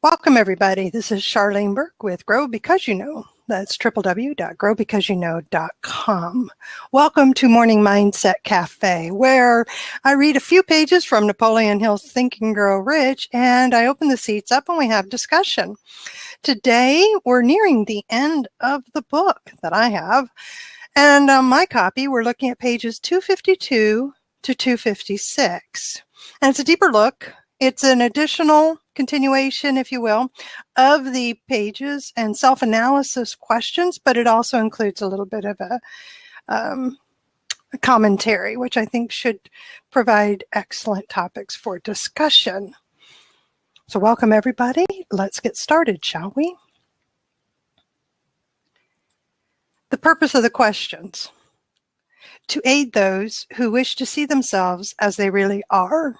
Welcome, everybody. This is Charlene Burke with Grow Because You Know. That's www.growbecauseyouknow.com. Welcome to Morning Mindset Cafe, where I read a few pages from Napoleon Hill's Think and Grow Rich, and I open the seats up and we have discussion. Today, we're nearing the end of the book that I have, and on my copy, we're looking at pages 252 to 256. And it's a deeper look. It's an additional continuation, if you will, of the pages and self-analysis questions, but it also includes a little bit of a commentary, which I think should provide excellent topics for discussion. So welcome, everybody. Let's get started, shall we? The purpose of the questions: to aid those who wish to see themselves as they really are.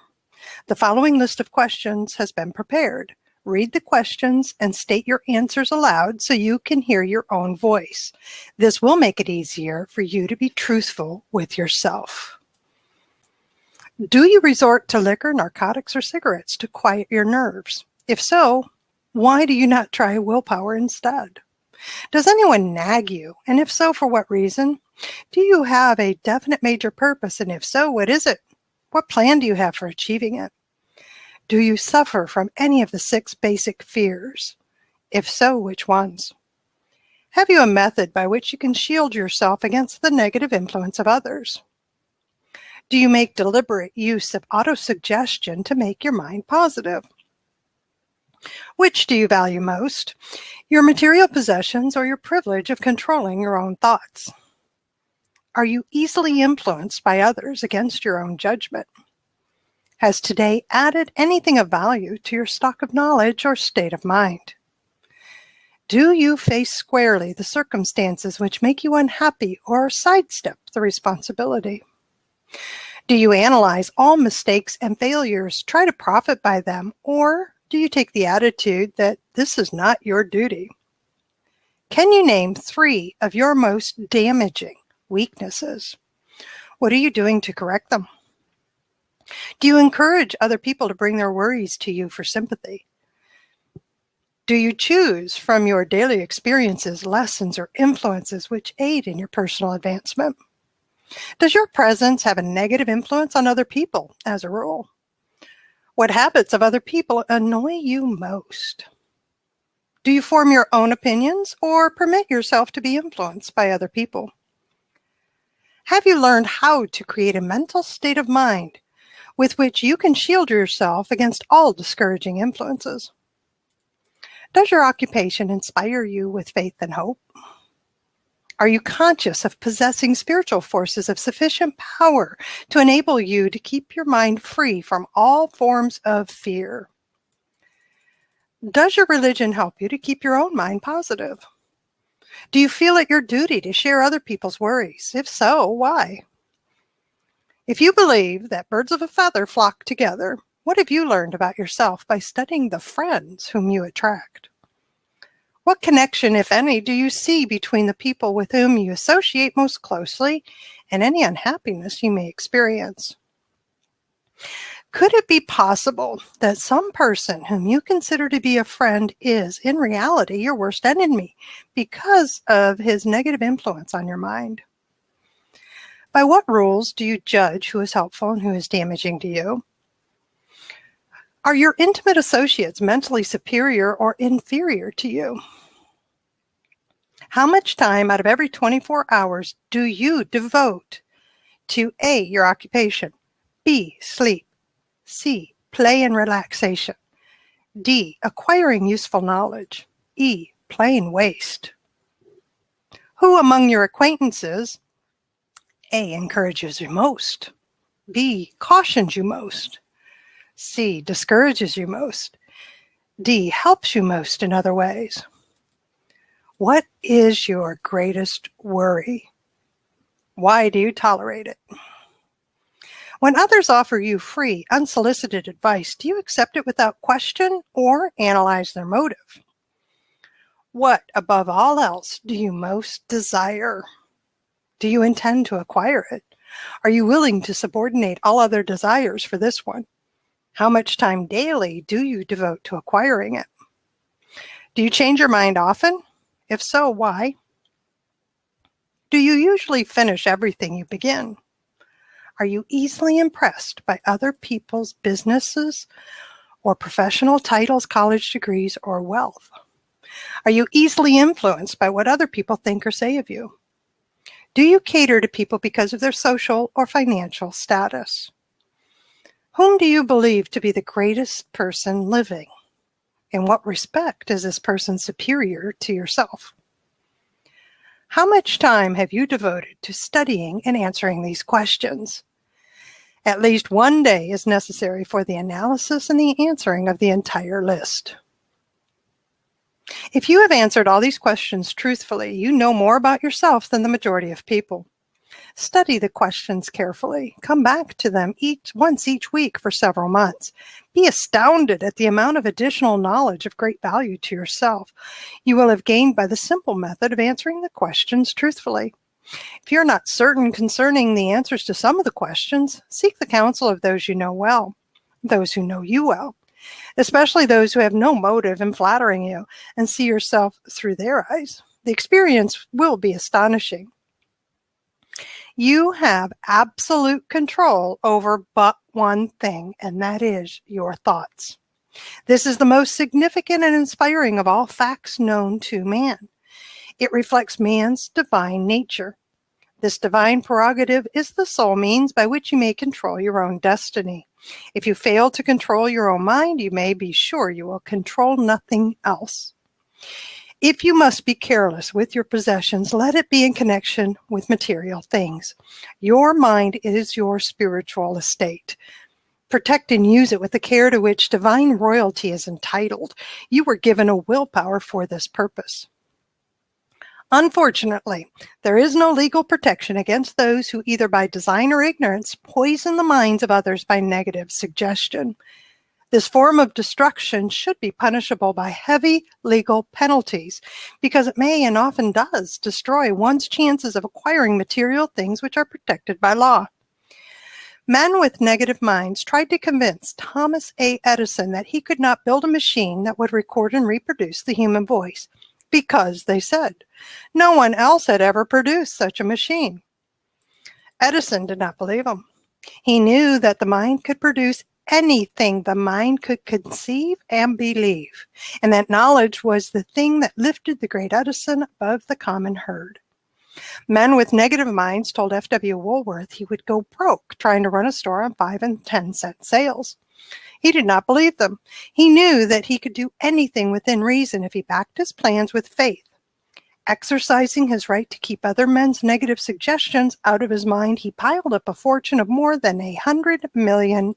The following list of questions has been prepared. Read the questions and state your answers aloud so you can hear your own voice. This will make it easier for you to be truthful with yourself. Do you resort to liquor, narcotics, or cigarettes to quiet your nerves? If so, why do you not try willpower instead? Does anyone nag you? And if so, for what reason? Do you have a definite major purpose? And if so, what is it? What plan do you have for achieving it? Do you suffer from any of the 6 basic fears? If so, which ones? Have you a method by which you can shield yourself against the negative influence of others? Do you make deliberate use of autosuggestion to make your mind positive? Which do you value most, your material possessions or your privilege of controlling your own thoughts? Are you easily influenced by others against your own judgment? Has today added anything of value to your stock of knowledge or state of mind? Do you face squarely the circumstances which make you unhappy or sidestep the responsibility? Do you analyze all mistakes and failures, try to profit by them, or do you take the attitude that this is not your duty? Can you name 3 of your most damaging weaknesses? What are you doing to correct them? Do you encourage other people to bring their worries to you for sympathy? Do you choose from your daily experiences, lessons, or influences which aid in your personal advancement? Does your presence have a negative influence on other people as a rule? What habits of other people annoy you most? Do you form your own opinions or permit yourself to be influenced by other people? Have you learned how to create a mental state of mind with which you can shield yourself against all discouraging influences? Does your occupation inspire you with faith and hope? Are you conscious of possessing spiritual forces of sufficient power to enable you to keep your mind free from all forms of fear? Does your religion help you to keep your own mind positive? Do you feel it your duty to share other people's worries? If so, why? If you believe that birds of a feather flock together, what have you learned about yourself by studying the friends whom you attract? What connection, if any, do you see between the people with whom you associate most closely and any unhappiness you may experience? Could it be possible that some person whom you consider to be a friend is, in reality, your worst enemy because of his negative influence on your mind? By what rules do you judge who is helpful and who is damaging to you? Are your intimate associates mentally superior or inferior to you? How much time out of every 24 hours do you devote to A, your occupation, B, sleep, C, play and relaxation, D, acquiring useful knowledge, E, plain waste? Who among your acquaintances, A, encourages you most, B, cautions you most, C, discourages you most, D, helps you most in other ways? What is your greatest worry? Why do you tolerate it? When others offer you free, unsolicited advice, do you accept it without question or analyze their motive? What, above all else, do you most desire? Do you intend to acquire it? Are you willing to subordinate all other desires for this one? How much time daily do you devote to acquiring it? Do you change your mind often? If so, why? Do you usually finish everything you begin? Are you easily impressed by other people's businesses or professional titles, college degrees, or wealth? Are you easily influenced by what other people think or say of you? Do you cater to people because of their social or financial status? Whom do you believe to be the greatest person living? In what respect is this person superior to yourself? How much time have you devoted to studying and answering these questions? At least one day is necessary for the analysis and the answering of the entire list. If you have answered all these questions truthfully, you know more about yourself than the majority of people. Study the questions carefully. Come back to them once each week for several months. Be astounded at the amount of additional knowledge of great value to yourself you will have gained by the simple method of answering the questions truthfully. If you're not certain concerning the answers to some of the questions, seek the counsel of those you know well, those who know you well, especially those who have no motive in flattering you and see yourself through their eyes. The experience will be astonishing. You have absolute control over but one thing, and that is your thoughts. This is the most significant and inspiring of all facts known to man. It reflects man's divine nature. This divine prerogative is the sole means by which you may control your own destiny. If you fail to control your own mind, you may be sure you will control nothing else. If you must be careless with your possessions, let it be in connection with material things. Your mind is your spiritual estate. Protect and use it with the care to which divine royalty is entitled. You were given a willpower for this purpose. Unfortunately, there is no legal protection against those who either by design or ignorance poison the minds of others by negative suggestion. This form of destruction should be punishable by heavy legal penalties because it may and often does destroy one's chances of acquiring material things which are protected by law. Men with negative minds tried to convince Thomas A. Edison that he could not build a machine that would record and reproduce the human voice because, they said, no one else had ever produced such a machine. Edison did not believe him. He knew that the mind could produce anything the mind could conceive and believe, and that knowledge was the thing that lifted the great Edison above the common herd. Men with negative minds told F.W. Woolworth he would go broke trying to run a store on 5 and 10 cent sales. He did not believe them. He knew that he could do anything within reason if he backed his plans with faith. Exercising his right to keep other men's negative suggestions out of his mind, he piled up a fortune of more than $100 million.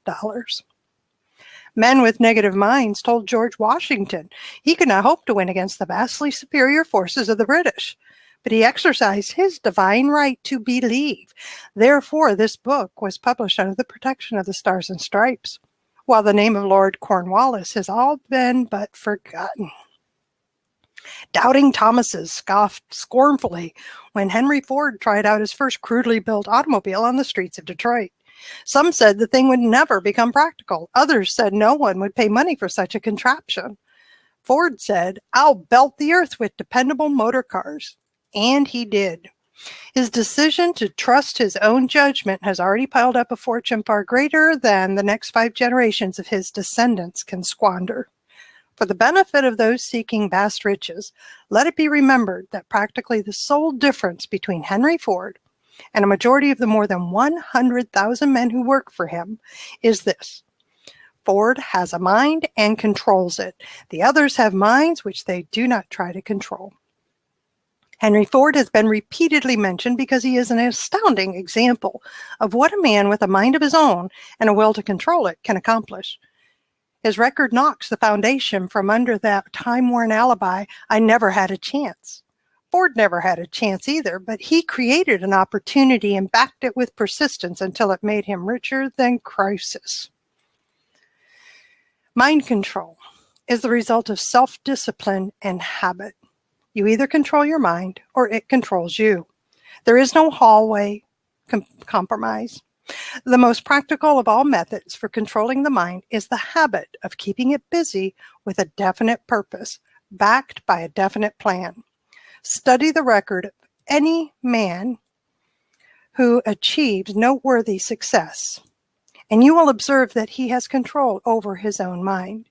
Men with negative minds told George Washington he could not hope to win against the vastly superior forces of the British, but he exercised his divine right to believe. Therefore, this book was published under the protection of the Stars and Stripes, while the name of Lord Cornwallis has all been but forgotten. Doubting Thomases scoffed scornfully when Henry Ford tried out his first crudely built automobile on the streets of Detroit. Some said the thing would never become practical. Others said no one would pay money for such a contraption. Ford said, "I'll belt the earth with dependable motor cars." And he did. His decision to trust his own judgment has already piled up a fortune far greater than the next 5 generations of his descendants can squander. For the benefit of those seeking vast riches, let it be remembered that practically the sole difference between Henry Ford and a majority of the more than 100,000 men who work for him is this: Ford has a mind and controls it. The others have minds which they do not try to control. Henry Ford has been repeatedly mentioned because he is an astounding example of what a man with a mind of his own and a will to control it can accomplish. His record knocks the foundation from under that time-worn alibi, "I never had a chance." Ford never had a chance either, but he created an opportunity and backed it with persistence until it made him richer than Croesus. Mind control is the result of self-discipline and habit. You either control your mind or it controls you. There is no hallway compromise. The most practical of all methods for controlling the mind is the habit of keeping it busy with a definite purpose, backed by a definite plan. Study the record of any man who achieved noteworthy success, and you will observe that he has control over his own mind,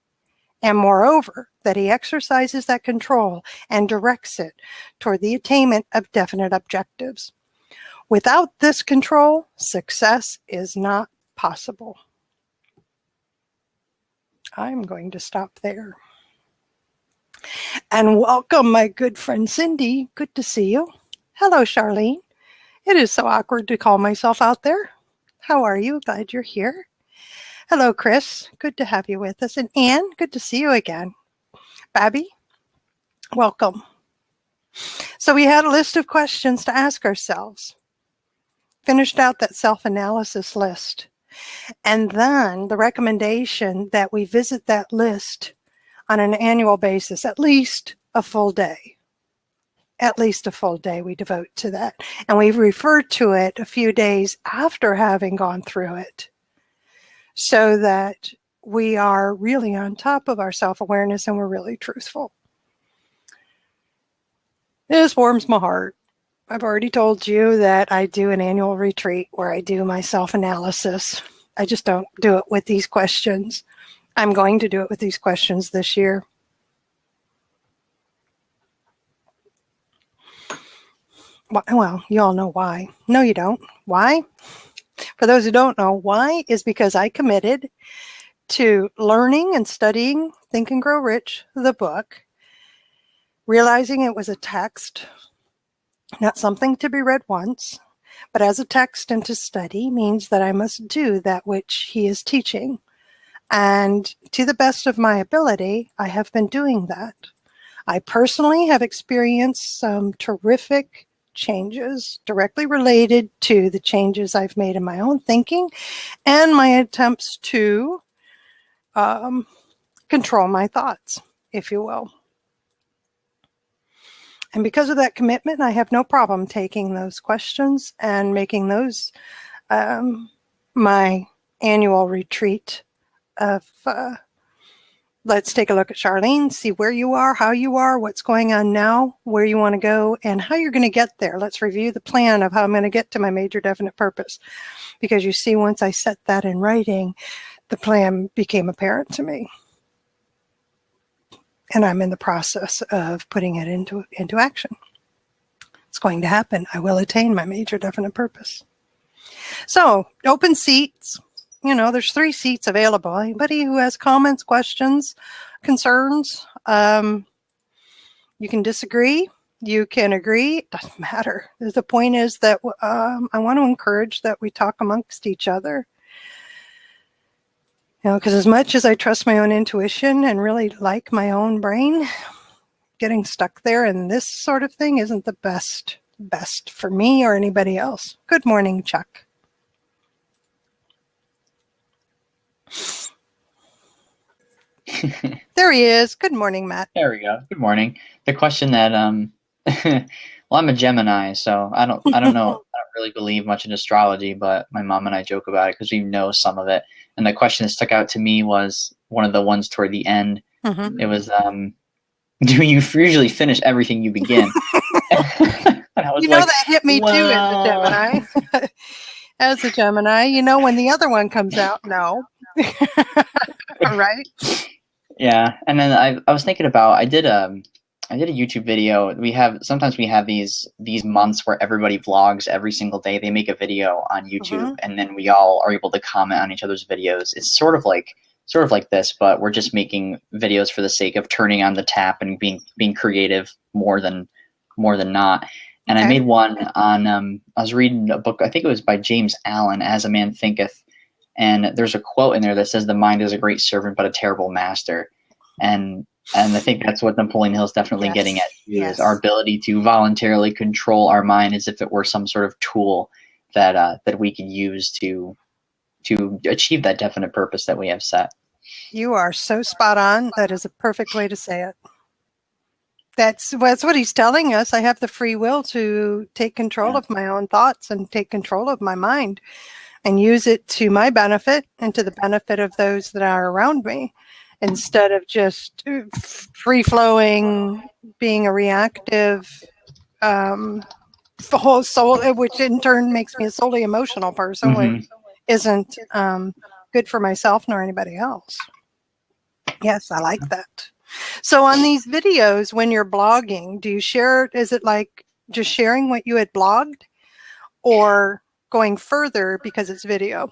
and moreover, that he exercises that control and directs it toward the attainment of definite objectives. Without this control, success is not possible. I'm going to stop there. And welcome, my good friend Cindy. Good to see you. Hello, Charlene. It is so awkward to call myself out there. How are you? Glad you're here. Hello, Chris. Good to have you with us. And Anne, good to see you again. Babby, welcome. So we had a list of questions to ask ourselves. Finished out that self-analysis list. And then the recommendation that we visit that list on an annual basis, at least a full day. At least a full day we devote to that. And we refer to it a few days after having gone through it, so that we are really on top of our self-awareness and we're really truthful. This warms my heart. I've already told you that I do an annual retreat where I do my self-analysis. I just don't do it with these questions. I'm going to do it with these questions this year. Well, you all know why. No, you don't. Why? For those who don't know, why is because I committed to learning and studying Think and Grow Rich, the book, realizing it was a text, not something to be read once, but as a text and to study means that I must do that which he is teaching. And to the best of my ability, I have been doing that. I personally have experienced some terrific changes directly related to the changes I've made in my own thinking and my attempts to control my thoughts, if you will. And because of that commitment, I have no problem taking those questions and making those my annual retreat of let's take a look at Charlene, see where you are, how you are, what's going on now, where you want to go, and how you're going to get there. Let's review the plan of how I'm going to get to my major definite purpose. Because you see, once I set that in writing, the plan became apparent to me. And I'm in the process of putting it into action. It's going to happen. I will attain my major definite purpose. So, open seats. You know, there's 3 seats available. Anybody who has comments, questions, concerns, you can disagree, you can agree, it doesn't matter. The point is that I want to encourage that we talk amongst each other. You know, because as much as I trust my own intuition and really like my own brain, getting stuck there in this sort of thing isn't the best for me or anybody else. Good morning, Chuck. There he is. Good morning, Matt. There we go. Good morning. The question that well, I'm a Gemini, so I don't know. I don't really believe much in astrology, but my mom and I joke about it because we know some of it. And the question that stuck out to me was one of the ones toward the end. Mm-hmm. It was, do you usually finish everything you begin? And I was that hit me too as a Gemini. As a Gemini, when the other one comes out, no. Right? Yeah. And then I was thinking about, I did a YouTube video. Sometimes we have these months where everybody vlogs every single day. They make a video on YouTube, mm-hmm. and then we all are able to comment on each other's videos. It's sort of like this, but we're just making videos for the sake of turning on the tap and being creative more than not. And okay. I made one on I was reading a book, I think it was by James Allen, As a Man Thinketh, and there's a quote in there that says the mind is a great servant but a terrible master. And I think that's what Napoleon Hill is definitely getting at, is our ability to voluntarily control our mind as if it were some sort of tool that we can use to achieve that definite purpose that we have set. You are so spot on. That is a perfect way to say it. That's what he's telling us. I have the free will to take control of my own thoughts and take control of my mind and use it to my benefit and to the benefit of those that are around me. instead of just free-flowing, being a reactive whole soul, which in turn makes me a solely emotional person, which isn't good for myself nor anybody else. Yes, I like that. So on these videos, when you're blogging, do you share, is it like just sharing what you had blogged or going further because it's video?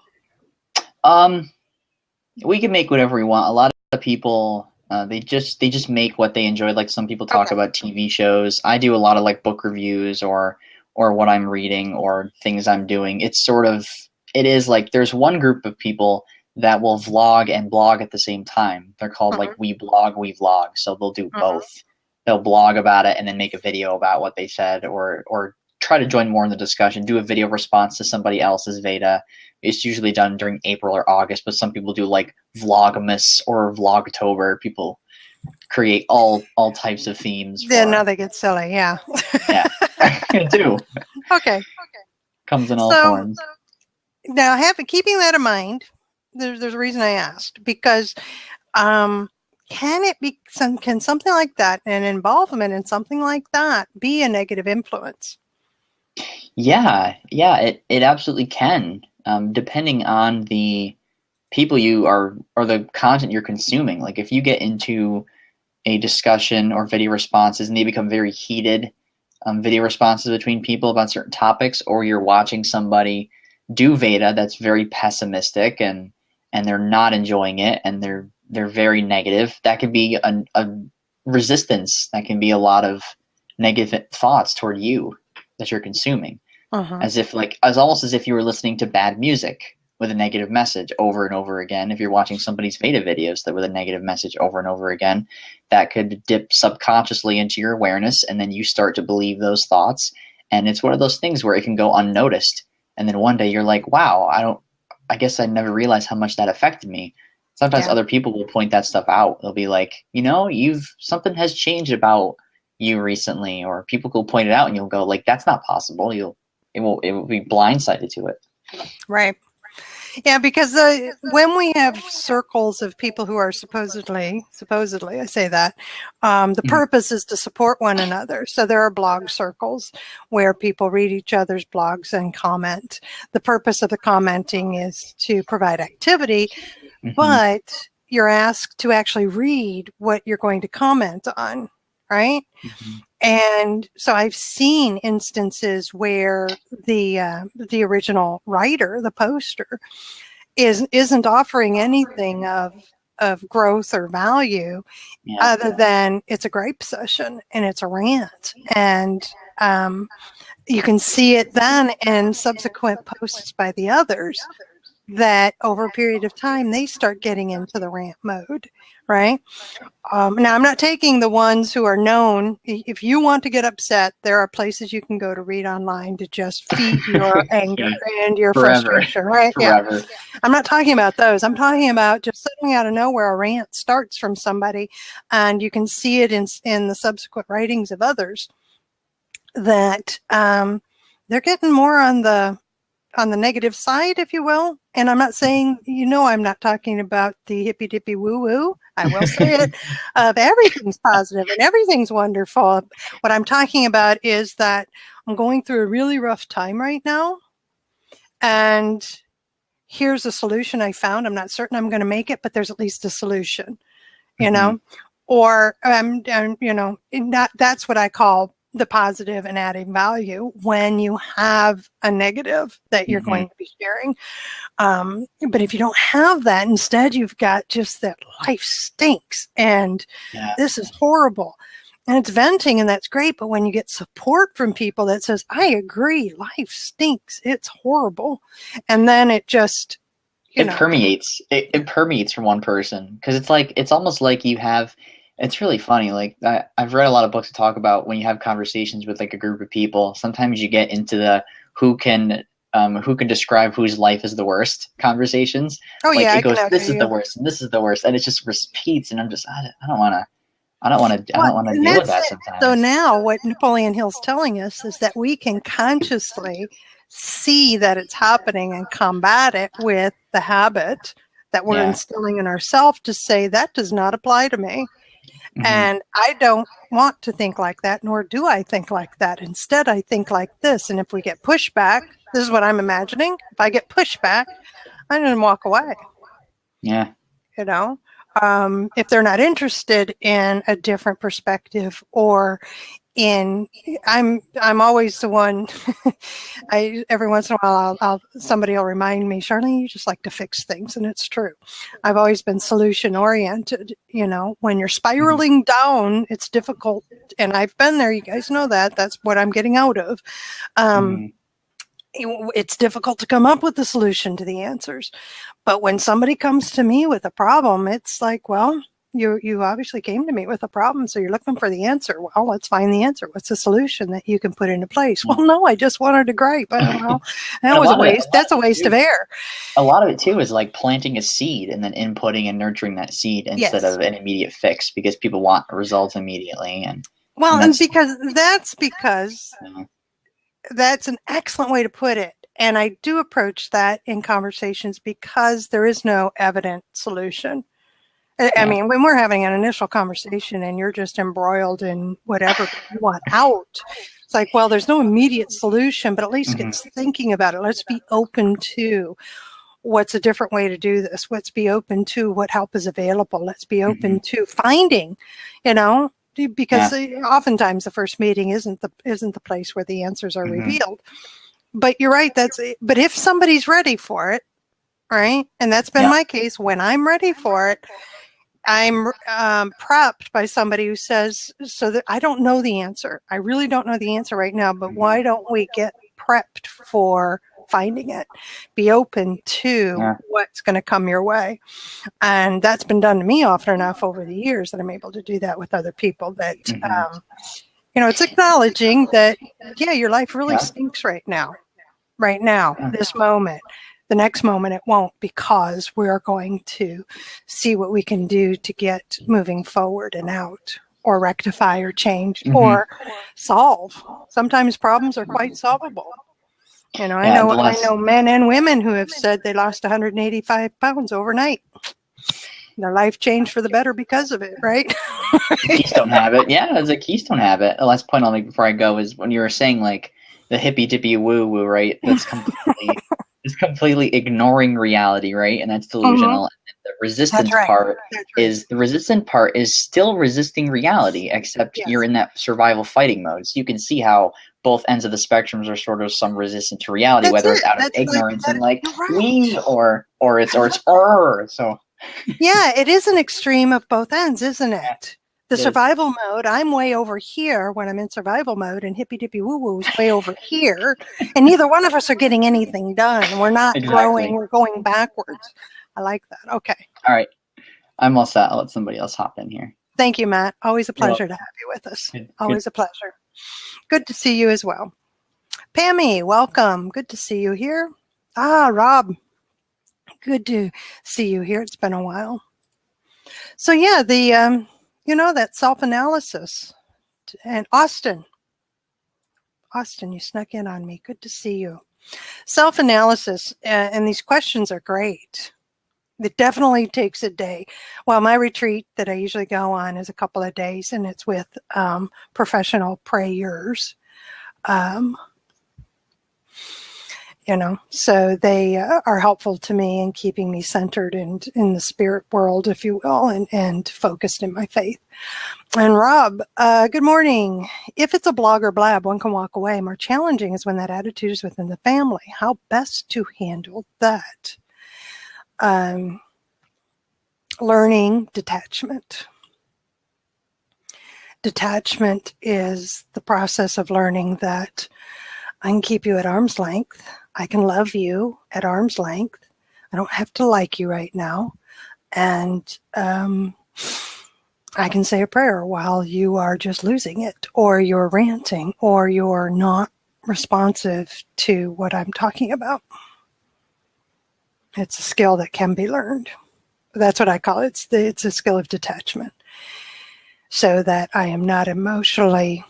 We can make whatever we want. A lot of people, they just make what they enjoy. Like some people talk about TV shows. I do a lot of like book reviews or what I'm reading or things I'm doing. It's sort of, it is like there's one group of people that will vlog and blog at the same time. They're called like we blog, we vlog. So they'll do both. They'll blog about it and then make a video about what they said or try to join more in the discussion, do a video response to somebody else's Veda. It's usually done during April or August, but some people do like Vlogmas or Vlogtober. People create all types of themes. Then now they get silly, yeah. Yeah, they do. Okay. Comes in all forms. Now, keeping that in mind, there's a reason I asked, because can something like that, an involvement in something like that, be a negative influence? Yeah, it absolutely can. Depending on the people you are or the content you're consuming. Like if you get into a discussion or video responses and they become very heated video responses between people about certain topics, or you're watching somebody do Veda that's very pessimistic and they're not enjoying it and they're very negative, that can be a resistance. That can be a lot of negative thoughts toward you that you're consuming. Almost as if you were listening to bad music with a negative message over and over again. If you're watching somebody's Veda videos that with a negative message over and over again, that could dip subconsciously into your awareness, and then you start to believe those thoughts. And it's one of those things where it can go unnoticed. And then one day you're like, wow, I guess I never realized how much that affected me. Sometimes other people will point that stuff out. They'll be like, something has changed about you recently, or people will point it out and you'll go like, that's not possible. It will be blindsided to it. Right. Yeah, because when we have circles of people who are supposedly, I say that, the purpose is to support one another. So there are blog circles where people read each other's blogs and comment. The purpose of the commenting is to provide activity, but you're asked to actually read what you're going to comment on, right? And so I've seen instances where the original writer, the poster, isn't offering anything of growth or value other than it's a gripe session and it's a rant. And you can see it then in subsequent posts by the others that over a period of time, they start getting into the rant mode, right? Now, I'm not taking the ones who are known. If you want to get upset, there are places you can go to read online to just feed your anger and your frustration, right? Forever. Yeah. I'm not talking about those. I'm talking about just suddenly out of nowhere, a rant starts from somebody, and you can see it in the subsequent writings of others that they're getting more on the negative side, if you will. And I'm not saying, I'm not talking about the hippy dippy woo woo. I will say it, of everything's positive and everything's wonderful. What I'm talking about is that I'm going through a really rough time right now. And here's a solution I found. I'm not certain I'm going to make it, but there's at least a solution, or, that's what I call the positive and adding value when you have a negative that you're going to be sharing. But if you don't have that, instead you've got just that life stinks and this is horrible. And it's venting, and that's great. But when you get support from people that says, I agree, life stinks, it's horrible. And then it just, it permeates. It permeates from one person. Because it's almost like you have, it's really funny. Like I've read a lot of books that talk about when you have conversations with like a group of people, sometimes you get into the who can describe whose life is the worst conversations. Oh, like yeah, it goes, this is the worst, and this is the worst, and it just repeats. And I'm just, I don't want to deal with that sometimes. So now what Napoleon Hill's telling us is that we can consciously see that it's happening and combat it with the habit that we're instilling in ourselves to say that does not apply to me. And I don't want to think like that, nor do I think like that. Instead, I think like this. And if we get pushback, this is what I'm imagining. If I get pushback, I'm going to walk away. Yeah. You know, if they're not interested in a different perspective, or I'm always the one. Every once in a while, somebody will remind me, Charlene, you just like to fix things, and it's true. I've always been solution oriented. You know, when you're spiraling down, it's difficult, and I've been there. You guys know that. That's what I'm getting out of. It's difficult to come up with the solution to the answers. But when somebody comes to me with a problem, it's like, well, you obviously came to me with a problem, so you're looking for the answer. Well, let's find the answer. What's the solution that you can put into place? Well, no, I just wanted to gripe. Well, that was a waste. That's a waste of air. A lot of it, too, is like planting a seed and then inputting and nurturing that seed instead of an immediate fix, because people want results immediately. And that's an excellent way to put it. And I do approach that in conversations because there is no evident solution. I mean, when we're having an initial conversation and you're just embroiled in whatever you want out, it's like, well, there's no immediate solution, but at least get thinking about it. Let's be open to what's a different way to do this. Let's be open to what help is available. Let's be open to finding, because oftentimes the first meeting isn't the place where the answers are revealed. But you're right. But if somebody's ready for it, right? And that's been my case. When I'm ready for it, I'm prepped by somebody who says, so that I don't know the answer. I really don't know the answer right now, but why don't we get prepped for finding it? Be open to what's going to come your way. And that's been done to me often enough over the years that I'm able to do that with other people, that, it's acknowledging that, your life really stinks right now, this moment. The next moment it won't, because we're going to see what we can do to get moving forward and out, or rectify or change or solve. Sometimes problems are quite solvable. I know men and women who have said they lost 185 pounds overnight. Their life changed for the better because of it, right? Keystone habit. Yeah, it's a keystone habit. The last point I'll make before I go is when you were saying like the hippy dippy woo woo, right? That's completely ignoring reality, right? And that's delusional. And the resistance part is the resistant part is still resisting reality, except you're in that survival fighting mode. So you can see how both ends of the spectrums are sort of some resistant to reality, whether it's out of ignorance and like we or it's so it is an extreme of both ends, isn't it? The survival mode, I'm way over here when I'm in survival mode, and hippy dippy woo woo is way over here, and neither one of us are getting anything done. We're not growing, we're going backwards. I like that. Okay. All right. I'm all set. I'll let somebody else hop in here. Thank you, Matt. Always a pleasure to have you with us. Always a pleasure. Good to see you as well. Pammy, welcome. Good to see you here. Rob. Good to see you here. It's been a while. So that self-analysis. And Austin, you snuck in on me. Good to see you. Self-analysis, and these questions are great. It definitely takes a day. Well, my retreat that I usually go on is a couple of days, and it's with professional prayers. So they are helpful to me in keeping me centered and in the spirit world, if you will, and focused in my faith. And Rob, good morning. If it's a blog or blab, one can walk away. More challenging is when that attitude is within the family. How best to handle that? Learning detachment. Detachment is the process of learning that I can keep you at arm's length. I can love you at arm's length. I don't have to like you right now. And I can say a prayer while you are just losing it, or you're ranting, or you're not responsive to what I'm talking about. It's a skill that can be learned. That's what I call it. It's a skill of detachment, so that I am not emotionally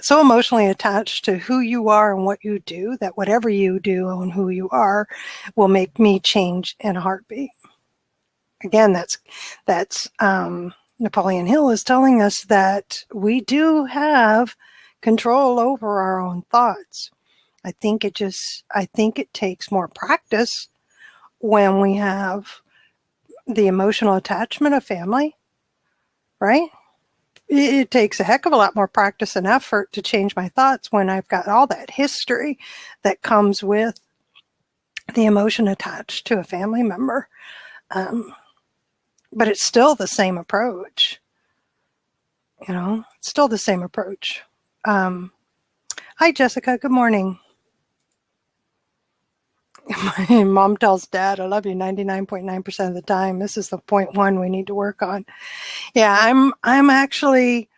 so emotionally attached to who you are and what you do that whatever you do and who you are will make me change in a heartbeat. Again, that's Napoleon Hill is telling us that we do have control over our own thoughts. I think it takes more practice when we have the emotional attachment of family, right? It takes a heck of a lot more practice and effort to change my thoughts when I've got all that history that comes with the emotion attached to a family member. But it's still the same approach. It's still the same approach. Hi, Jessica. Good morning. My mom tells Dad, I love you 99.9% of the time. This is the 0.1 we need to work on. Yeah, I'm actually,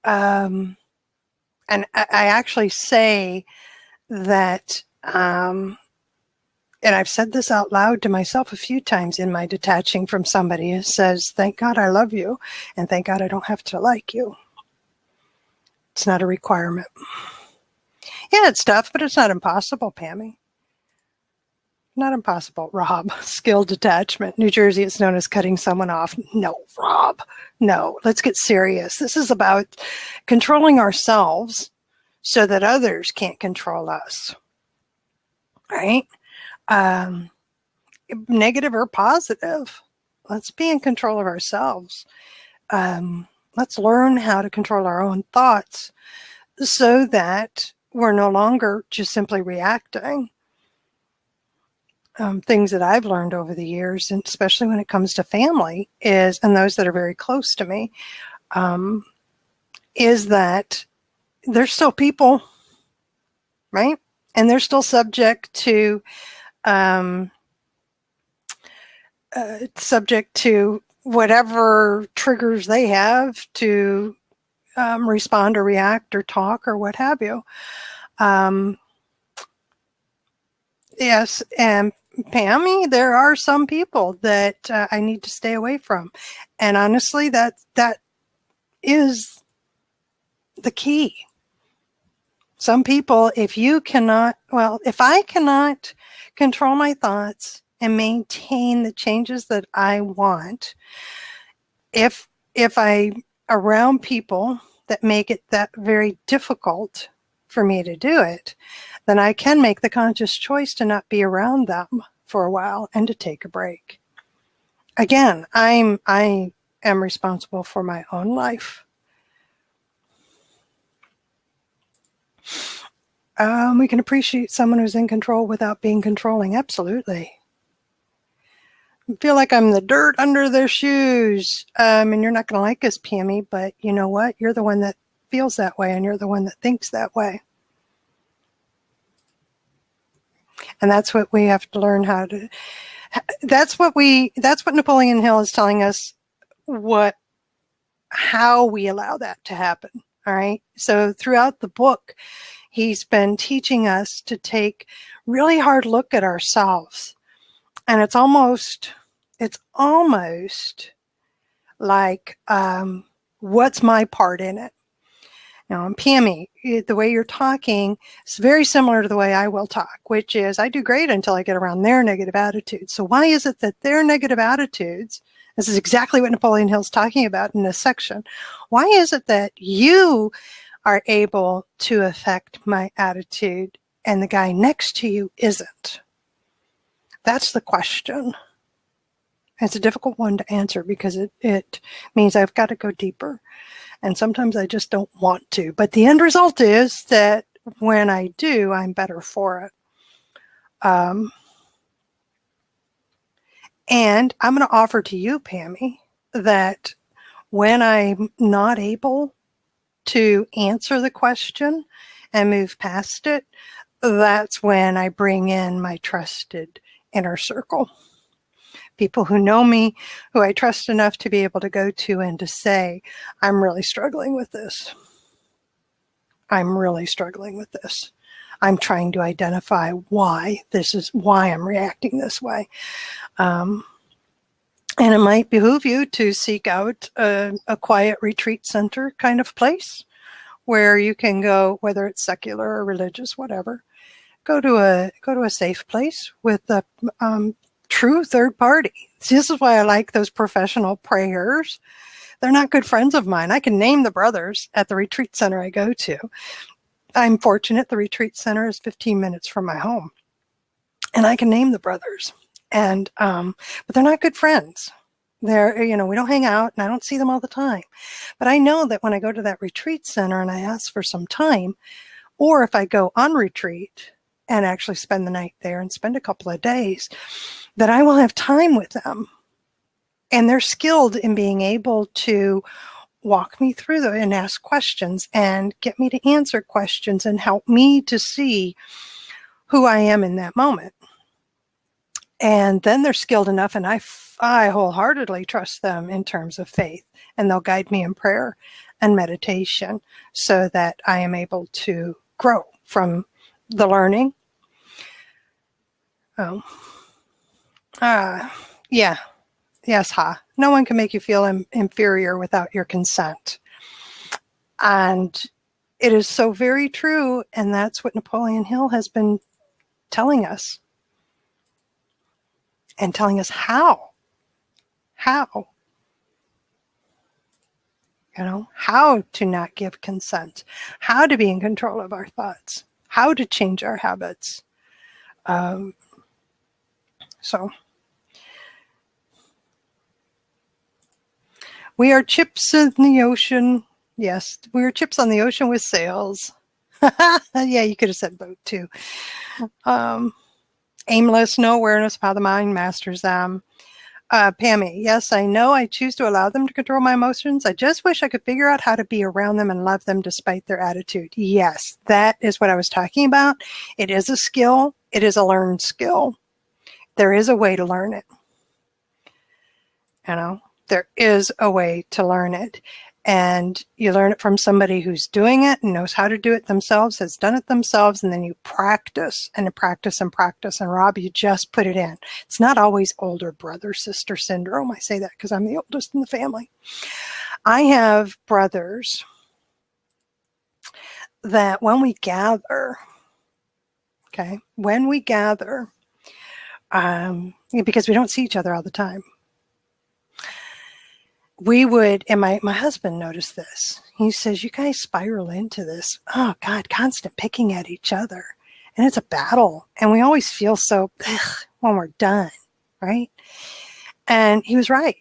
and I actually say that, and I've said this out loud to myself a few times in my detaching from somebody who says, thank God I love you, and thank God I don't have to like you. It's not a requirement. Yeah, it's tough, but it's not impossible, Pammy. Not impossible. Rob, skilled detachment. New Jersey, it's known as cutting someone off. No, Rob, no. Let's get serious. This is about controlling ourselves so that others can't control us, right? Negative or positive. Let's be in control of ourselves. Let's learn how to control our own thoughts so that we're no longer just simply reacting. Things that I've learned over the years, and especially when it comes to family, and those that are very close to me, is that they're still people, right? And they're still subject to whatever triggers they have to respond or react or talk or what have you. Yes, and Pammy, there are some people that I need to stay away from. And honestly, that is the key. Some people, if I cannot control my thoughts and maintain the changes that I want, if I'm around people that make it that very difficult for me to do it, then I can make the conscious choice to not be around them for a while and to take a break. Again, I am responsible for my own life. We can appreciate someone who's in control without being controlling. Absolutely. I feel like I'm the dirt under their shoes. And you're not going to like us, Pammy, but you know what? You're the one that feels that way, and you're the one that thinks that way. And that's what we have to learn how to. That's what Napoleon Hill is telling us. How we allow that to happen. All right. So throughout the book, he's been teaching us to take really hard look at ourselves, and it's almost like what's my part in it? Now, Pammy, the way you're talking is very similar to the way I will talk, which is I do great until I get around their negative attitudes. So why is it that their negative attitudes, this is exactly what Napoleon Hill's talking about in this section, why is it that you are able to affect my attitude and the guy next to you isn't? That's the question. It's a difficult one to answer because it means I've got to go deeper. And sometimes I just don't want to. But the end result is that when I do, I'm better for it. And I'm going to offer to you, Pammy, that when I'm not able to answer the question and move past it, that's when I bring in my trusted inner circle. People who know me, who I trust enough to be able to go to and to say, I'm really struggling with this. I'm really struggling with this. I'm trying to identify why I'm reacting this way. And it might behoove you to seek out a quiet retreat center kind of place where you can go, whether it's secular or religious, whatever. Go to a safe place with a true third party. This is why I like those professional prayers. They're not good friends of mine. I can name the brothers at the retreat center I go to. I'm fortunate the retreat center is 15 minutes from my home, and I can name the brothers. And but they're not good friends. They're, we don't hang out, and I don't see them all the time. But I know that when I go to that retreat center and I ask for some time, or if I go on retreat and actually spend the night there and spend a couple of days, that I will have time with them. And they're skilled in being able to walk me through them and ask questions and get me to answer questions and help me to see who I am in that moment. And then they're skilled enough, and I wholeheartedly trust them in terms of faith, and they'll guide me in prayer and meditation so that I am able to grow from the learning. Yeah. Yes, Ha. No one can make you feel inferior without your consent. And it is so very true, and that's what Napoleon Hill has been telling us. And telling us how. How to not give consent, how to be in control of our thoughts, how to change our habits. So we are chips in the ocean. Yes, we are chips on the ocean with sails. Yeah, you could have said boat too. Aimless, no awareness of how the mind masters them. Pammy, yes, I know I choose to allow them to control my emotions. I just wish I could figure out how to be around them and love them despite their attitude. Yes, that is what I was talking about. It is a skill. It is a learned skill. There is a way to learn it. There is a way to learn it. And you learn it from somebody who's doing it and knows how to do it themselves, has done it themselves, and then you practice and practice and practice. And Rob, you just put it in. It's not always older brother, sister syndrome. I say that because I'm the oldest in the family. I have brothers that when we gather, because we don't see each other all the time, we would, and my husband noticed this. He says, you guys spiral into this, oh God, constant picking at each other. And it's a battle. And we always feel so when we're done, right? And he was right.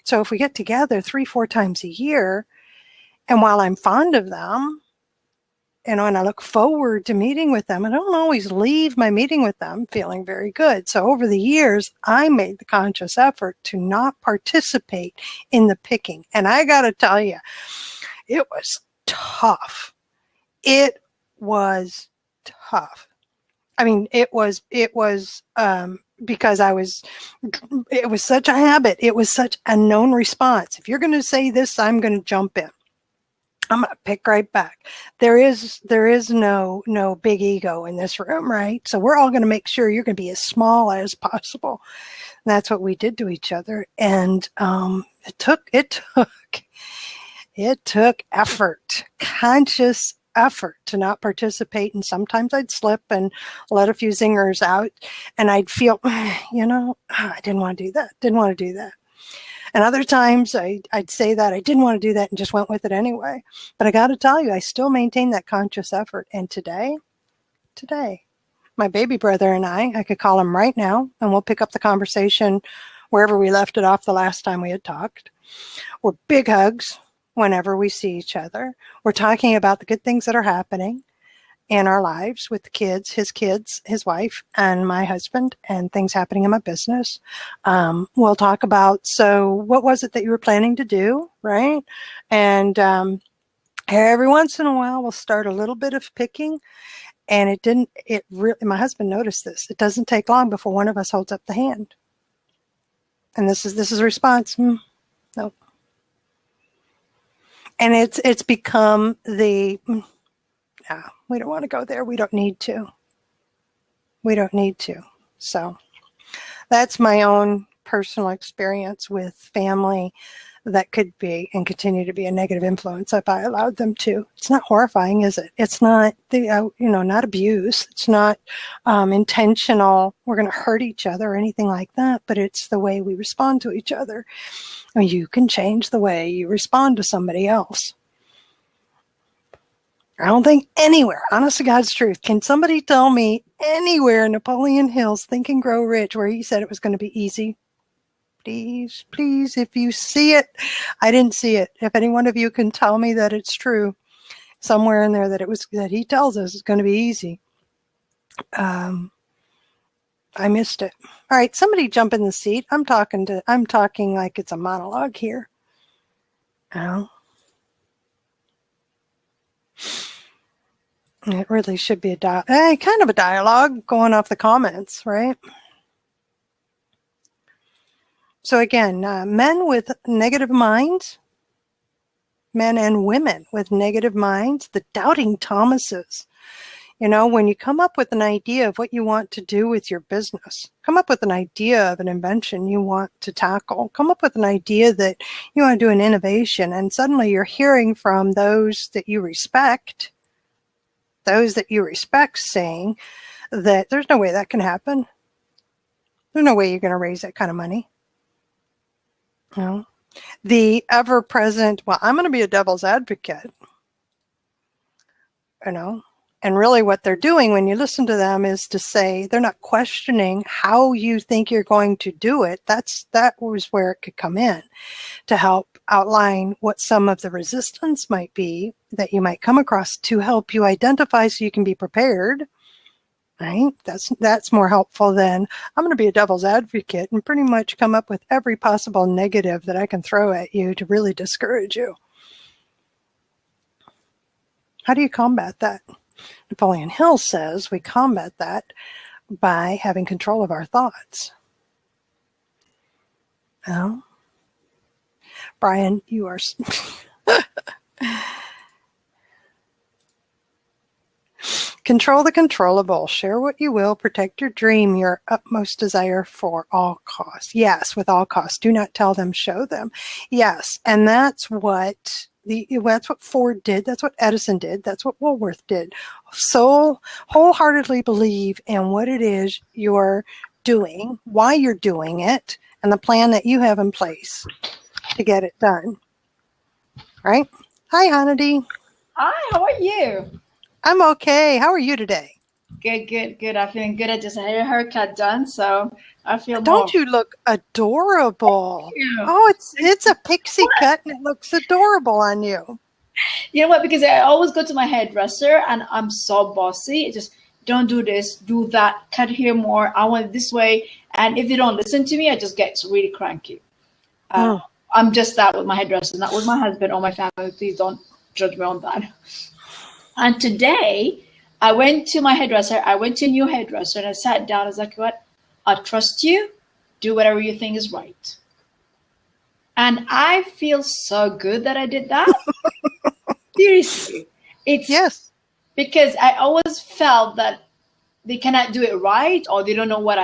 So if we get together 3-4 times a year, and while I'm fond of them, and I look forward to meeting with them, I don't always leave my meeting with them feeling very good. So over the years, I made the conscious effort to not participate in the picking. And I got to tell you, it was tough. It was tough. I mean, it was because it was such a habit. It was such a known response. If you're going to say this, I'm going to jump in. I'm going to pick right back. There is no big ego in this room, right? So we're all going to make sure you're going to be as small as possible. And that's what we did to each other. And it took effort, conscious effort to not participate. And sometimes I'd slip and let a few zingers out, and I'd feel, I didn't want to do that. And other times I'd say that I didn't want to do that and just went with it anyway. But I got to tell you, I still maintain that conscious effort. And today, my baby brother and I could call him right now, and we'll pick up the conversation wherever we left it off the last time we had talked. We're big hugs whenever we see each other. We're talking about the good things that are happening in our lives with the kids, his wife, and my husband, and things happening in my business. We'll talk about, so what was it that you were planning to do, right? And every once in a while, we'll start a little bit of picking. And my husband noticed this. It doesn't take long before one of us holds up the hand. And this is a response. No. And it's become the, we don't want to go there. We don't need to. So that's my own personal experience with family that could be and continue to be a negative influence if I allowed them to. It's not horrifying, is it? It's not, not abuse. It's not intentional. We're going to hurt each other or anything like that, but it's the way we respond to each other. I mean, you can change the way you respond to somebody else. I don't think anywhere, honest to God's truth, can somebody tell me anywhere in Napoleon Hill's Think and Grow Rich where he said it was going to be easy? Please, please, if you see it, I didn't see it. If any one of you can tell me that it's true, somewhere in there that he tells us it's going to be easy. I missed it. All right, somebody jump in the seat. I'm talking like it's a monologue here. Oh. It really should be kind of a dialogue going off the comments, right? So again, men with negative minds, men and women with negative minds, the doubting Thomases. When you come up with an idea of what you want to do with your business, come up with an idea of an invention you want to tackle, come up with an idea that you want to do an innovation, and suddenly you're hearing from those that you respect saying that there's no way that can happen. There's no way you're going to raise that kind of money. The ever-present, well, I'm going to be a devil's advocate, and really what they're doing when you listen to them is to say they're not questioning how you think you're going to do it. That was where it could come in to help outline what some of the resistance might be that you might come across to help you identify so you can be prepared. Right? That's more helpful than I'm going to be a devil's advocate and pretty much come up with every possible negative that I can throw at you to really discourage you. How do you combat that? Napoleon Hill says we combat that by having control of our thoughts. Well, Brian, you are... Control the controllable. Share what you will. Protect your dream, your utmost desire for all costs. Yes, with all costs. Do not tell them, show them. Yes, and that's what Ford did. That's what Edison did. That's what Woolworth did. So wholeheartedly believe in what it is you're doing, why you're doing it, and the plan that you have in place to get it done. Right? Hi, Hannity. Hi, how are you? I'm okay. How are you today? Good. I'm feeling good. I just had a haircut done, so I feel Don't you look adorable? Thank you. Oh, it's a pixie cut and it looks adorable on you. You know what? Because I always go to my hairdresser and I'm so bossy. It's just don't do this, do that, cut here more. I want it this way. And if they don't listen to me, I just get really cranky. I'm just that with my hairdresser, not with my husband or my family. Please don't judge me on that. And today, I went to my hairdresser. I went to a new hairdresser and I sat down. I was like, what? I trust you. Do whatever you think is right. And I feel so good that I did that. Seriously. Yes. Because I always felt that they cannot do it right or they don't know what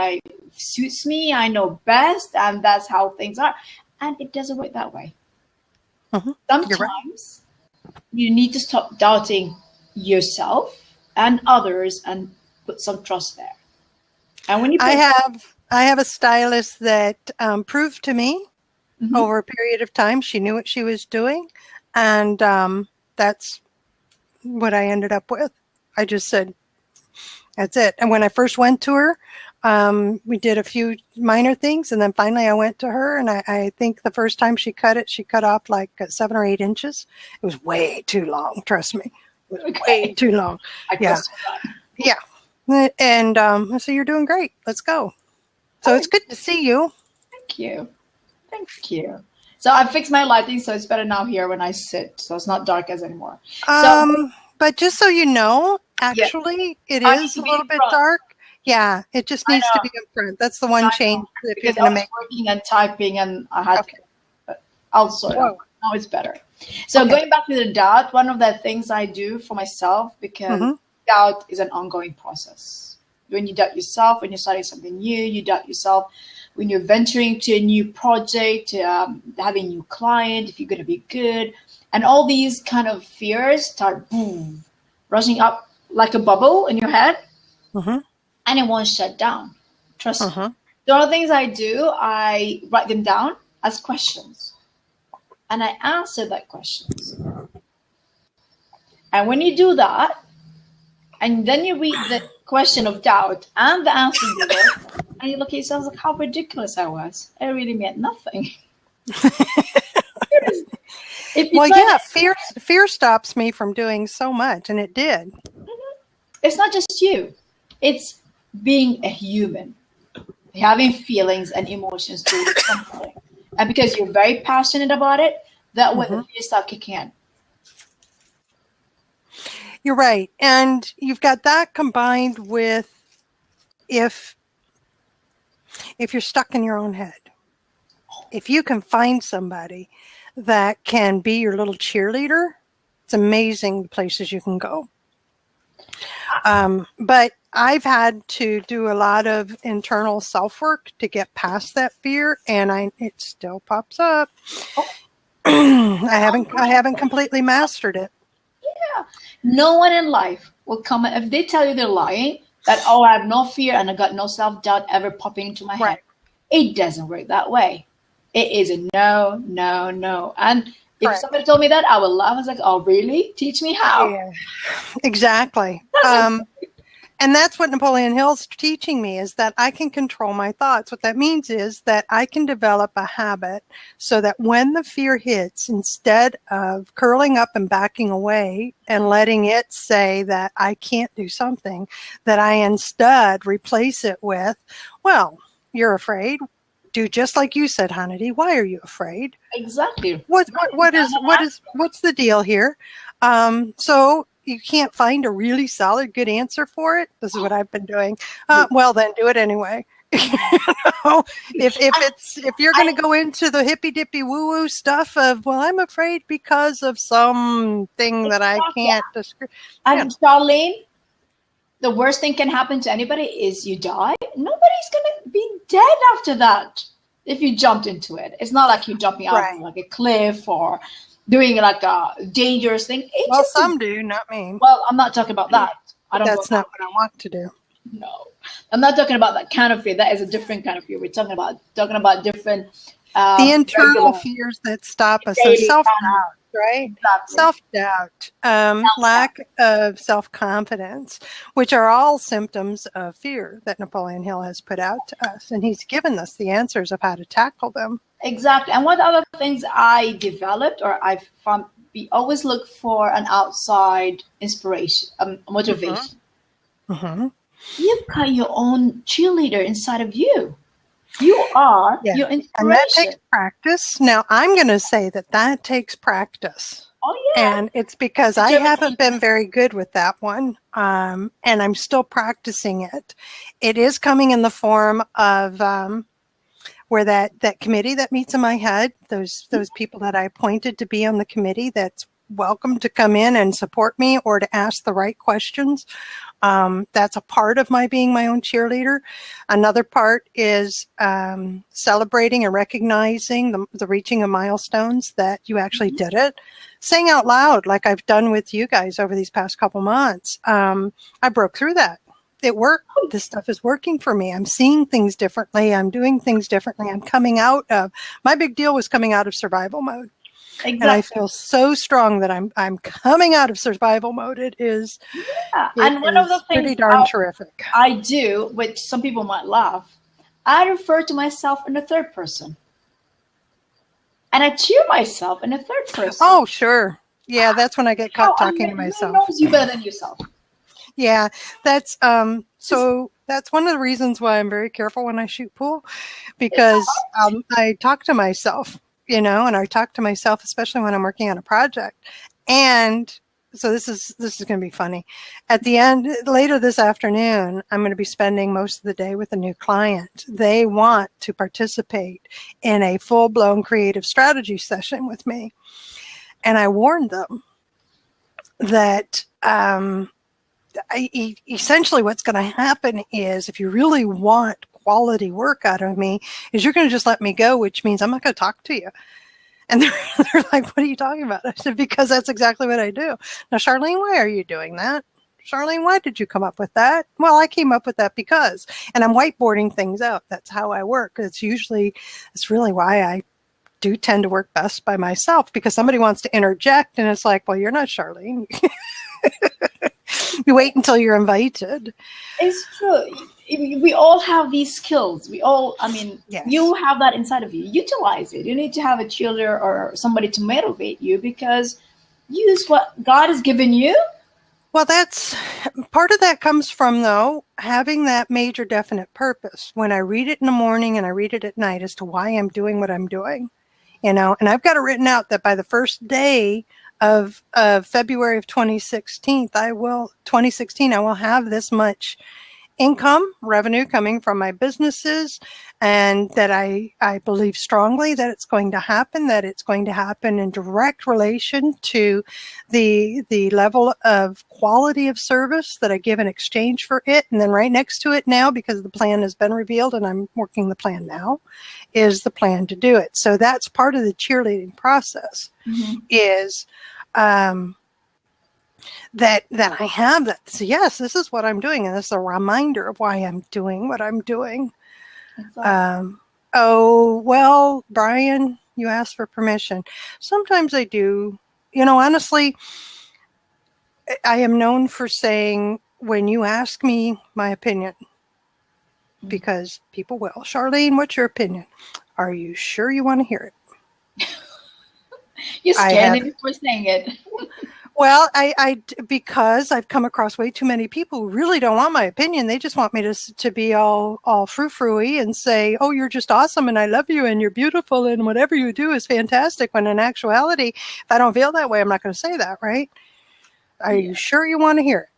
suits me. I know best and that's how things are. And it doesn't work that way. Mm-hmm. Sometimes you need to stop doubting yourself and others and put some trust there. And when you I have a stylist that proved to me over a period of time she knew what she was doing, and that's what I ended up with. I just said, that's it. And when I first went to her, we did a few minor things, and then finally I went to her, and I think the first time she cut off like 7 or 8 inches. It was way too long, trust me. It was way too long. Yeah. And I said, you're doing great. Let's go. So it's good to see you. Thank you. So I fixed my lighting, so it's better now here when I sit, so it's not dark as anymore. But just so you know, actually, it is a little bit dark. Yeah, it just needs to be in front. That's the one change that you're going to make. Working and typing, and I had I'll sort it out. Now it's better. So going back to the doubt, one of the things I do for myself, because doubt is an ongoing process. When you doubt yourself, when you're starting something new, you doubt yourself. when you're venturing to a new project, having a new client, if you're going to be good. And all these kind of fears start boom, rushing up like a bubble in your head, and it won't shut down. Trust me. The other things I do, I write them down as questions, and I answer that questions. And when you do that, and then you read the question of doubt and the answer to it, and you look at yourself like how ridiculous I was. I really meant nothing. Well, yeah, fear stops me from doing so much, and it did. It's not just you. It's being a human, having feelings and emotions towards something. And because you're very passionate about it, that way the fear start kicking in. You're right. And you've got that combined with if you're stuck in your own head. If you can find somebody that can be your little cheerleader, it's amazing the places you can go. But I've had to do a lot of internal self-work to get past that fear, and it still pops up. I haven't completely mastered it. Yeah. No one in life will come, if they tell you they're lying, that, oh, I have no fear and I got no self-doubt ever popping into my head. It doesn't work that way. It is a no, no, no. And if somebody told me that, I would laugh. I was like, oh, really? Teach me how. Yeah, exactly. And that's what Napoleon Hill's teaching me, is that I can control my thoughts. What that means is that I can develop a habit so that when the fear hits, instead of curling up and backing away and letting it say that I can't do something, that I instead replace it with, well, you're afraid. Do just like you said, Hannity. Why are you afraid? Exactly. What's the deal here? So you can't find a really solid, good answer for it. This is what I've been doing. Well, then do it anyway. If you're going to go into the hippy dippy woo woo stuff of, well, I'm afraid because of something that I can't describe. And Charlene, the worst thing can happen to anybody is you die. Nobody's going to be dead after that if you jumped into it. It's not like you're jumping out of like a cliff or doing like a dangerous thing. Some do, not me. Well, I'm not talking about that. That's not what I want to do. No, I'm not talking about that kind of fear. That is a different kind of fear. We're talking about different. The internal fears that stop us. So self-doubt, right? Exactly. Self-doubt, lack of self-confidence, which are all symptoms of fear that Napoleon Hill has put out to us. And he's given us the answers of how to tackle them. Exactly. And what other things I developed or I found, we always look for an outside inspiration, motivation. You've got your own cheerleader inside of you. You are your inspiration. And that takes practice. Now, I'm going to say that takes practice. Oh, yeah. And it's because I haven't been very good with that one. And I'm still practicing it. It is coming in the form of where that committee that meets in my head, those people that I appointed to be on the committee, that's welcome to come in and support me or to ask the right questions. That's a part of my being my own cheerleader. Another part is celebrating and recognizing the reaching of milestones that you actually did it. Saying out loud, like I've done with you guys over these past couple months, I broke through that. It worked. This stuff is working for me. I'm seeing things differently. I'm doing things differently. I'm coming out of, my big deal was coming out of survival mode. Exactly. And I feel so strong that I'm coming out of survival mode. It is, and one of the things pretty darn terrific. I do, which some people might laugh, I refer to myself in the third person. And I cheer myself in the third person. Oh, sure. Yeah, that's when I get caught talking to myself. Who knows you better than yourself? Yeah, that's so that's one of the reasons why I'm very careful when I shoot pool, because I talk to myself, and I talk to myself, especially when I'm working on a project. And so this is going to be funny. At the end, later this afternoon, I'm going to be spending most of the day with a new client. They want to participate in a full-blown creative strategy session with me. And I warned them that essentially what's going to happen is if you really want quality work out of me is you're going to just let me go, which means I'm not going to talk to you. And they're like, what are you talking about? I said, because that's exactly what I do. Now, Charlene, why are you doing that? Charlene, why did you come up with that? Well, I came up with that because, and I'm whiteboarding things out. That's how I work. It's really why I do tend to work best by myself, because somebody wants to interject and it's like, well, you're not Charlene. You wait until you're invited. It's true. We all have these skills. Yes. You have that inside of you. Utilize it. You need to have a cheerleader or somebody to motivate you, because use what God has given you. Well, that's part of that comes from, though, having that major definite purpose. When I read it in the morning and I read it at night as to why I'm doing what I'm doing, and I've got it written out that by the first day of February of 2016, I will have this much income, revenue coming from my businesses, and that I believe strongly that it's going to happen in direct relation to the level of quality of service that I give in exchange for it. And then right next to it now, because the plan has been revealed and I'm working the plan now, is the plan to do it. So that's part of the cheerleading process. Is that I have that. So yes, this is what I'm doing, and this is a reminder of why I'm doing what I'm doing. Oh, well, Brian, you asked for permission. Sometimes I do. Honestly, I am known for saying, when you ask me my opinion, because people will, Charlene, what's your opinion? Are you sure you want to hear it? You're scanning before saying it. Well, because I've come across way too many people who really don't want my opinion. They just want me to be all frou-frou-y and say, oh, you're just awesome and I love you and you're beautiful and whatever you do is fantastic. When in actuality, if I don't feel that way, I'm not going to say that, right? Are you sure you want to hear it?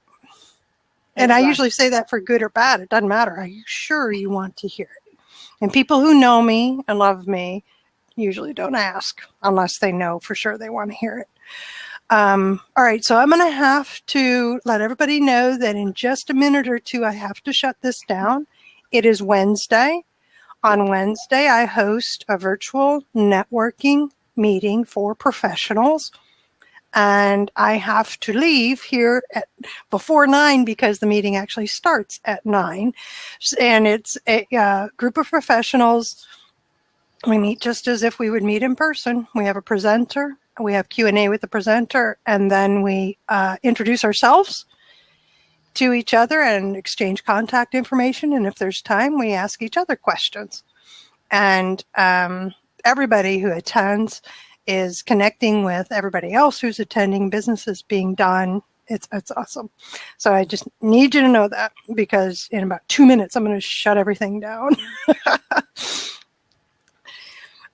And I usually say that for good or bad. It doesn't matter. Are you sure you want to hear it? And people who know me and love me usually don't ask unless they know for sure they want to hear it. All right, so I'm going to have to let everybody know that in just a minute or two, I have to shut this down. It is Wednesday. On Wednesday, I host a virtual networking meeting for professionals. And I have to leave here before 9 because the meeting actually starts at 9. And it's a group of professionals. We meet just as if we would meet in person. We have a presenter. We have Q&A with the presenter, and then we introduce ourselves to each other and exchange contact information. And if there's time, we ask each other questions. And everybody who attends is connecting with everybody else who's attending. Business is being done. It's awesome. So I just need you to know that, because in about 2 minutes, I'm going to shut everything down.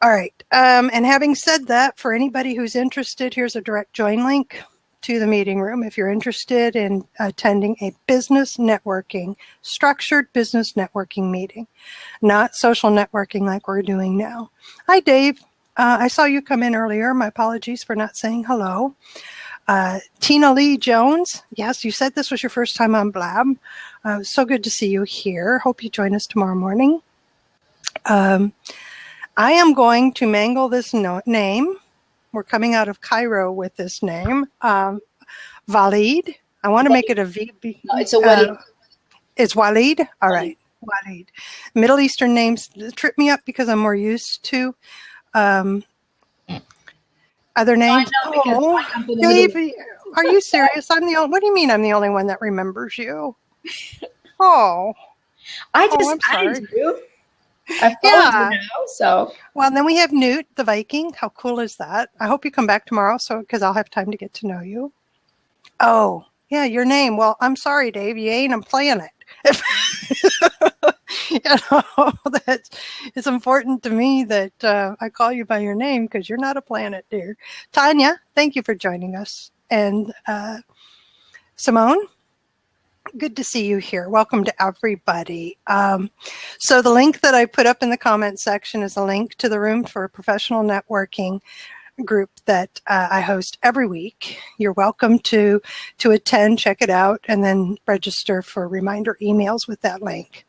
All right. And having said that, for anybody who's interested, here's a direct join link to the meeting room. If you're interested in attending a structured business networking meeting, not social networking like we're doing now. Hi, Dave. I saw you come in earlier. My apologies for not saying hello. Tina Lee Jones. Yes, you said this was your first time on Blab. So good to see you here. Hope you join us tomorrow morning. I am going to mangle this name. We're coming out of Cairo with this name. Walid. I want to make it a V. No, it's a Walid. It's Walid? All right. Walid. Middle Eastern names trip me up because I'm more used to other names. Oh, Dave, are you serious? I'm the only. What do you mean I'm the only one that remembers you? Oh. I just added you. I followed you now, so. Well, then we have Newt, the Viking. How cool is that? I hope you come back tomorrow, because I'll have time to get to know you. Oh, yeah, your name. Well, I'm sorry, Dave. You ain't a planet. It's important to me that I call you by your name, because you're not a planet, dear. Tanya, thank you for joining us. And Simone, good to see you here. Welcome to everybody. So the link that I put up in the comment section is a link to the room for a professional networking group that I host every week. You're welcome to attend, check it out, and then register for reminder emails with that link.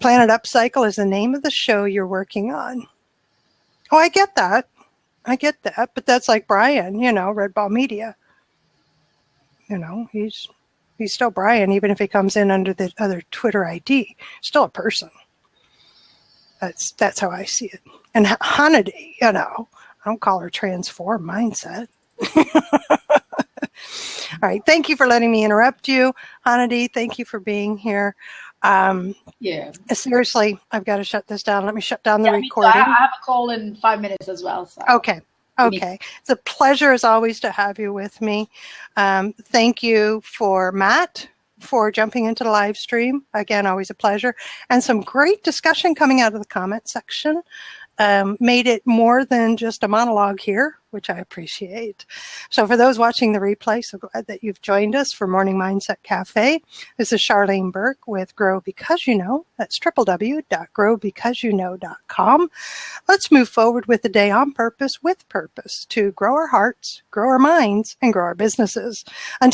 Planet Upcycle is the name of the show you're working on. Oh, I get that. But that's like Brian, Red Ball Media. He's still Brian, even if he comes in under the other Twitter ID. Still a person. That's how I see it. And Hannity, I don't call her transform mindset. All right. Thank you for letting me interrupt you. Hannity, thank you for being here. Seriously, I've got to shut this down. Let me shut down the recording. I have a call in 5 minutes as well. So. Okay. It's a pleasure as always to have you with me. Thank you for Matt for jumping into the live stream. Again, always a pleasure. And some great discussion coming out of the comment section. Made it more than just a monologue here, which I appreciate. So for those watching the replay, so glad that you've joined us for Morning Mindset Cafe. This is Charlene Burke with Grow Because You Know. That's www.growbecauseyouknow.com. Let's move forward with the day on purpose with purpose to grow our hearts, grow our minds, and grow our businesses. Until